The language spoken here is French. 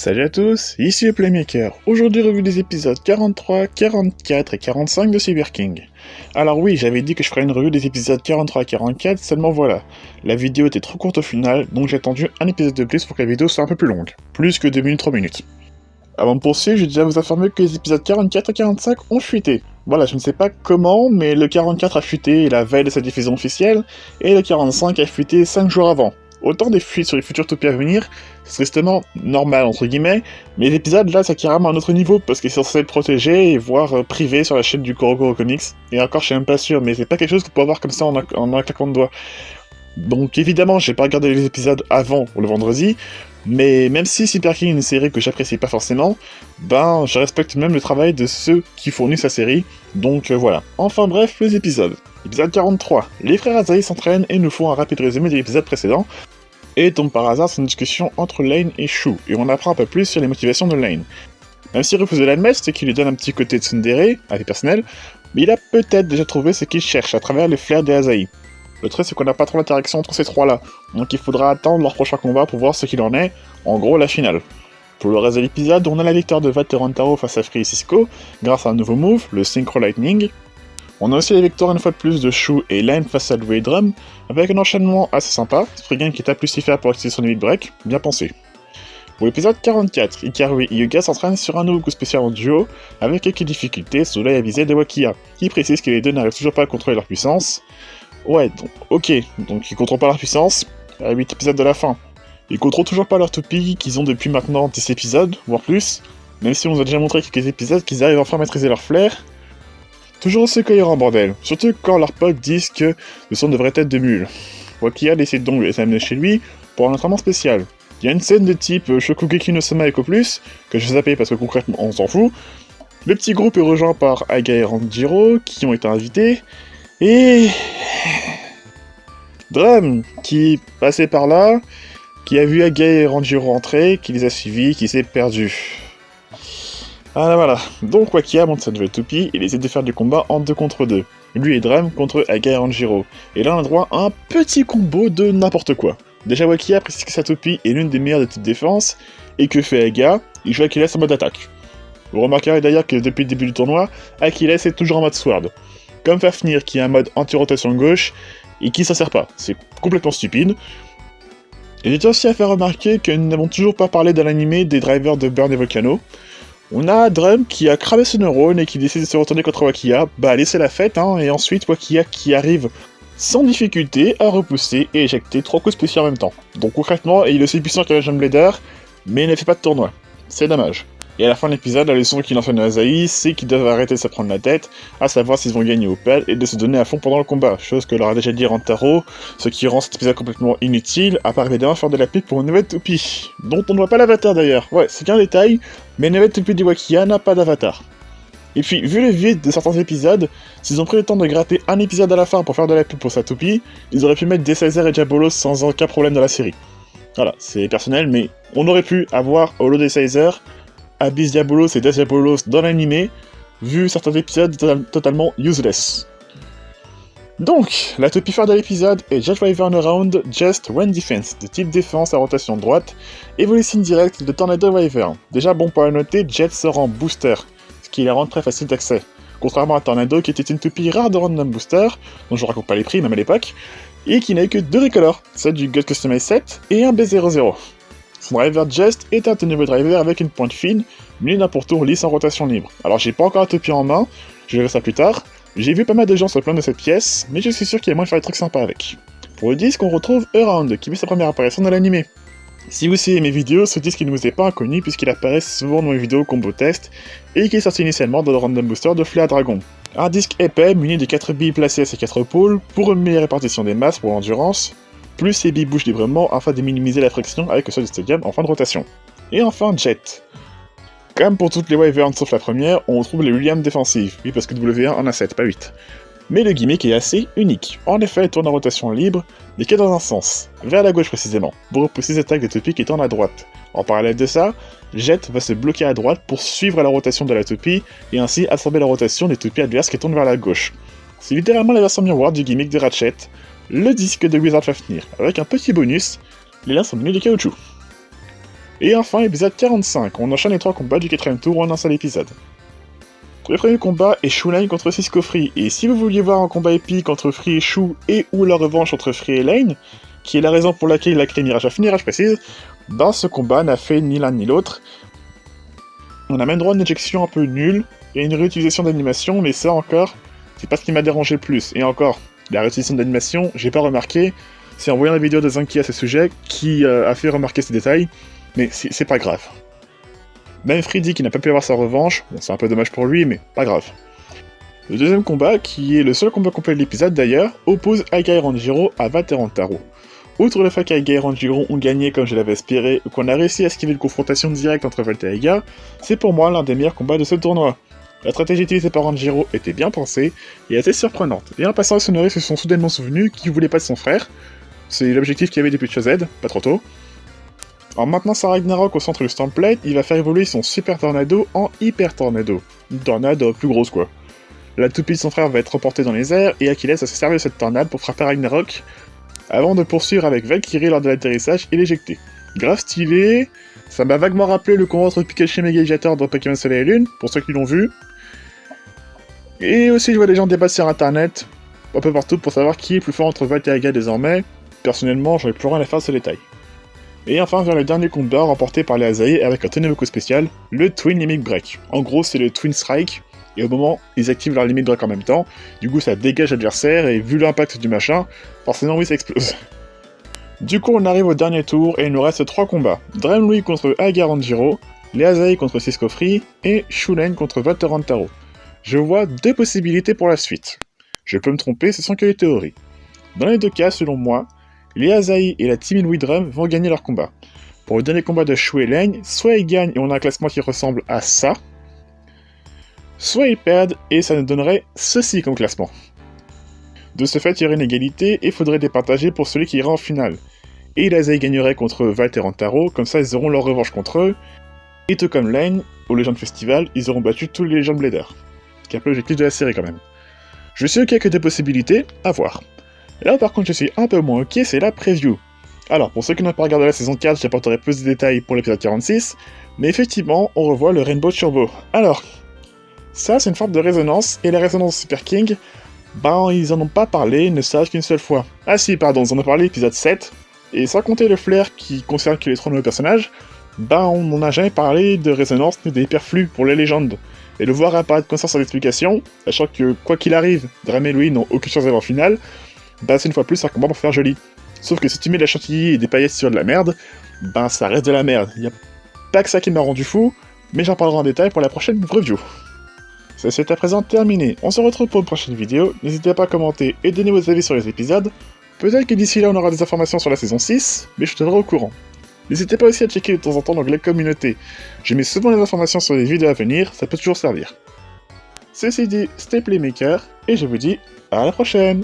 Salut à tous, ici le Playmaker. Aujourd'hui revue des épisodes 43, 44 et 45 de Cyber King. Alors oui, j'avais dit que je ferais une revue des épisodes 43 et 44, seulement voilà. La vidéo était trop courte au final, donc j'ai attendu un épisode de plus pour que la vidéo soit un peu plus longue. Plus que 2 minutes, 3 minutes. Avant de poursuivre, je vais déjà vous informer que les épisodes 44 et 45 ont fuité. Voilà, je ne sais pas comment, mais le 44 a fuité la veille de sa diffusion officielle, et le 45 a fuité 5 jours avant. Autant des fuites sur les futures topies à venir, c'est tristement normal entre guillemets, mais l'épisode là c'est carrément un autre niveau, parce qu'il est censé être protégé et voire privé sur la chaîne du Korokoro Comics, et encore je suis même pas sûr, mais c'est pas quelque chose qu'on peut avoir comme ça en un claquement de doigts. Donc évidemment j'ai pas regardé les épisodes avant le vendredi, mais même si Cyber King est une série que j'apprécie pas forcément, ben je respecte même le travail de ceux qui fournissent la série, donc voilà. Enfin bref, les épisodes. Épisode 43. Les frères Asahi s'entraînent et nous font un rapide résumé de l'épisode précédent, et tombe par hasard sur une discussion entre Lane et Shu, et on apprend un peu plus sur les motivations de Lane. Même s'il refuse de l'admettre, c'est qu'il lui donne un petit côté tsundere, à vie personnelle, mais il a peut-être déjà trouvé ce qu'il cherche à travers les flair des Asahi. Le truc c'est qu'on n'a pas trop d'interaction entre ces trois-là, donc il faudra attendre leur prochain combat pour voir ce qu'il en est, en gros la finale. Pour le reste de l'épisode, on a la victoire de Vaterantaro face à Free et Cisco, grâce à un nouveau move, le Synchro Lightning. On a aussi la victoire une fois de plus de Shu et Lane face à Blue et Drum, avec un enchaînement assez sympa, Spriggan qui tape Lucifer pour activer son limit break, bien pensé. Pour l'épisode 44, Hikaru et Hyuga s'entraînent sur un nouveau coup spécial en duo, avec quelques difficultés sous l'œil avisé de Wakiya, qui précise que les deux n'arrivent toujours pas à contrôler leur puissance. Ouais, donc, ok, donc ils contrôlent pas leur puissance, à 8 épisodes de la fin. Ils contrôlent toujours pas leur toupie qu'ils ont depuis maintenant 10 épisodes, voire plus, même si on nous a déjà montré quelques épisodes qu'ils arrivent enfin à maîtriser leur flair. Toujours aussi cohérent bordel, surtout quand leurs potes disent que ce sont de vraies têtes de mules. Wakiya décide donc de les amener chez lui pour un entraînement spécial. Il y a une scène de type Shokugeki no Sama Echo Plus, que je vais zapper parce que concrètement on s'en fout. Le petit groupe est rejoint par Aga et Ranjiro, qui ont été invités, et... Drum, qui passait par là, qui a vu Aga et Ranjiro rentrer, qui les a suivis, qui s'est perdu. Voilà. Donc Wakiya monte sa nouvelle toupie et essaie de faire du combat en 2 contre 2. Lui et Drum contre Aga et Ranjiro. Et là on a droit à un petit combo de n'importe quoi. Déjà Wakiya précise que sa toupie est l'une des meilleures de type défense, et que fait Aga, il joue Achilles en mode attaque. Vous remarquerez d'ailleurs que depuis le début du tournoi, Achilles est toujours en mode sword. Comme Fafnir qui a un mode anti-rotation gauche, et qui s'en sert pas. C'est complètement stupide. Et j'ai aussi à faire remarquer que nous n'avons toujours pas parlé de l'animé des drivers de Burn et Volcano. On a Drum qui a cramé ses neurones et qui décide de se retourner contre Wakiya. Bah allez, c'est la fête, hein, et ensuite Wakiya qui arrive sans difficulté à repousser et éjecter 3 coups spéciaux en même temps. Donc concrètement, il est aussi puissant qu'un Jump Blader, mais il ne fait pas de tournoi. C'est dommage. Et à la fin de l'épisode, la leçon qu'il enseigne à Asahi, c'est qu'ils doivent arrêter de se prendre la tête, à savoir s'ils vont gagner ou pas, et de se donner à fond pendant le combat, chose que leur a déjà dit Rantaro, ce qui rend cet épisode complètement inutile, à part évidemment faire de la pub pour une nouvelle toupie, dont on ne voit pas l'avatar d'ailleurs. Ouais, c'est qu'un détail, mais une nouvelle toupie du Wakiya n'a pas d'avatar. Et puis, vu le vide de certains épisodes, s'ils ont pris le temps de gratter un épisode à la fin pour faire de la pub pour sa toupie, ils auraient pu mettre Desaizer et Diabolos sans aucun problème dans la série. Voilà, c'est personnel, mais on aurait pu avoir Holo Desaizer, Abyss Diabolos et Death Diabolos dans l'animé, vu certains épisodes totalement useless. Donc, la toupie phare de l'épisode est Jet Wyvern Around Just One Defense, de type défense à rotation droite, évolution directe de Tornado Wyvern. Déjà bon pour à noter, Jet sort en booster, ce qui la rend très facile d'accès. Contrairement à Tornado qui était une toupie rare de random booster, dont je raconte pas les prix même à l'époque, et qui n'a eu que 2 recolors, celle du God Customize 7 et un B00. Son driver Just est un tout nouveau driver avec une pointe fine, muni d'un pourtour lisse en rotation libre. Alors j'ai pas encore la toupie en main, je verrai ça plus tard. J'ai vu pas mal de gens se plaindre de cette pièce, mais je suis sûr qu'il y a moyen de faire des trucs sympas avec. Pour le disque, on retrouve Around, qui fait sa première apparition dans l'animé. Si vous suivez mes vidéos, ce disque ne vous est pas inconnu puisqu'il apparaît souvent dans mes vidéos combo test, et qui est sorti initialement dans le Random Booster de Flare Dragon. Un disque épais muni de 4 billes placées à ses 4 pôles, pour une meilleure répartition des masses pour l'endurance, plus ces billes bougent librement afin de minimiser la friction avec le sol du stadium en fin de rotation. Et enfin Jet. Comme pour toutes les Wyverns sauf la première, on retrouve les Williams défensives, oui parce que W1 en a 7, pas 8. Mais le gimmick est assez unique. En effet, elle tourne en rotation libre, mais que dans un sens, vers la gauche précisément, pour repousser les attaques des toupies qui tournent à droite. En parallèle de ça, Jet va se bloquer à droite pour suivre la rotation de la toupie, et ainsi absorber la rotation des toupies adverses qui tournent vers la gauche. C'est littéralement la version miroir du gimmick de Ratchet, le disque de Wizard Fafnir, avec un petit bonus, les lains sont munis de caoutchouc. Et enfin, épisode 45, on enchaîne les 3 combats du 4ème tour en un seul épisode. Le premier combat est Shu Lane contre Cisco Free, et si vous vouliez voir un combat épique entre Free et Shu, et ou la revanche entre Free et Lane, qui est la raison pour laquelle il a créé Mirage à finir, je précise, dans ce combat n'a fait ni l'un ni l'autre. On a même droit à une éjection un peu nulle, et une réutilisation d'animation, mais ça encore, c'est pas ce qui m'a dérangé le plus. Et encore, la réutilisation d'animation, j'ai pas remarqué, c'est en voyant la vidéo de Zanki à ce sujet qui a fait remarquer ces détails, mais c'est pas grave. Même Freddy qui n'a pas pu avoir sa revanche, bon c'est un peu dommage pour lui, mais pas grave. Le deuxième combat, qui est le seul combat complet de l'épisode d'ailleurs, oppose Aiga et Ranjiro à Vat et Rantaro. Outre le fait qu'Aiga et Ranjiro ont gagné comme je l'avais espéré, ou qu'on a réussi à esquiver une confrontation directe entre Vat et Aiga, c'est pour moi l'un des meilleurs combats de ce tournoi. La stratégie utilisée par Ranjiro était bien pensée et assez surprenante, et en passant à Sonori se sont soudainement souvenus qu'il voulait pas de son frère. C'est l'objectif qu'il y avait depuis Cho Z, pas trop tôt. En maintenant sa Ragnarok au centre du Stamplate, il va faire évoluer son Super Tornado en Hyper Tornado. Une tornade plus grosse quoi. La toupie de son frère va être reportée dans les airs, et Achilles va se servir de cette tornade pour frapper Ragnarok, avant de poursuivre avec Valkyrie lors de l'atterrissage et l'éjecter. Grave stylé, ça m'a vaguement rappelé le combat entre Pikachu et Megaligator dans Pokémon Soleil et Lune, pour ceux qui l'ont vu. Et aussi je vois des gens débattre sur internet, un peu partout, pour savoir qui est plus fort entre Vat et Aiga désormais. Personnellement, j'en ai plus rien à faire de ce détail. Et enfin vers le dernier combat remporté par les Asahi avec un Tonemoku spécial, le Twin Limit Break. En gros c'est le Twin Strike, et au moment ils activent leur Limit Break en même temps, du coup ça dégage l'adversaire, et vu l'impact du machin, forcément oui ça explose. Du coup on arrive au dernier tour, et il nous reste 3 combats. Dremlouis contre Aiga Ranjiro, les Asahi contre Cisco Free, et Shu Lane contre Vat et Rantaro. Je vois 2 possibilités pour la suite. Je peux me tromper, ce sont que les théories. Dans les 2 cas, selon moi, les Asahi et la Team Inouï Drum vont gagner leur combat. Pour le dernier combat de Shu et Lane, soit ils gagnent et on a un classement qui ressemble à ça, soit ils perdent et ça nous donnerait ceci comme classement. De ce fait, il y aurait une égalité et faudrait départager pour celui qui ira en finale. Et les Asahi gagneraient contre Vat et Rantaro, comme ça ils auront leur revanche contre eux, et tout comme Lane, au Legend Festival, ils auront battu tous les Legend Bladers. Ce qui est un peu l'objectif de la série quand même. Je suis ok avec les 2 possibilités, à voir. Là par contre je suis un peu moins ok, c'est la preview. Alors pour ceux qui n'ont pas regardé la saison 4, j'apporterai plus de détails pour l'épisode 46, mais effectivement on revoit le Rainbow Turbo. Alors, ça c'est une forme de résonance, et la résonance Super King, ils en ont pas parlé, ne serait-ce qu'une seule fois. Ah si, pardon, ils en ont parlé épisode 7, et sans compter le flair qui concerne que les 3 nouveaux personnages, on n'en a jamais parlé de résonance ni d'hyperflux pour les légendes. Et le voir apparaître comme ça sans explication, sachant que quoi qu'il arrive, Dram et Louis n'ont aucune chance d'avoir finale, c'est une fois plus un combat pour faire joli. Sauf que si tu mets de la chantilly et des paillettes sur de la merde, ça reste de la merde. Y a pas que ça qui m'a rendu fou, mais j'en parlerai en détail pour la prochaine review. Ça c'est à présent terminé, on se retrouve pour une prochaine vidéo, n'hésitez pas à commenter et donner vos avis sur les épisodes, peut-être que d'ici là on aura des informations sur la saison 6, mais je te tiendrai au courant. N'hésitez pas aussi à checker de temps en temps l'onglet communauté, je mets souvent les informations sur les vidéos à venir, ça peut toujours servir. Ceci dit, c'était Playmaker, et je vous dis à la prochaine.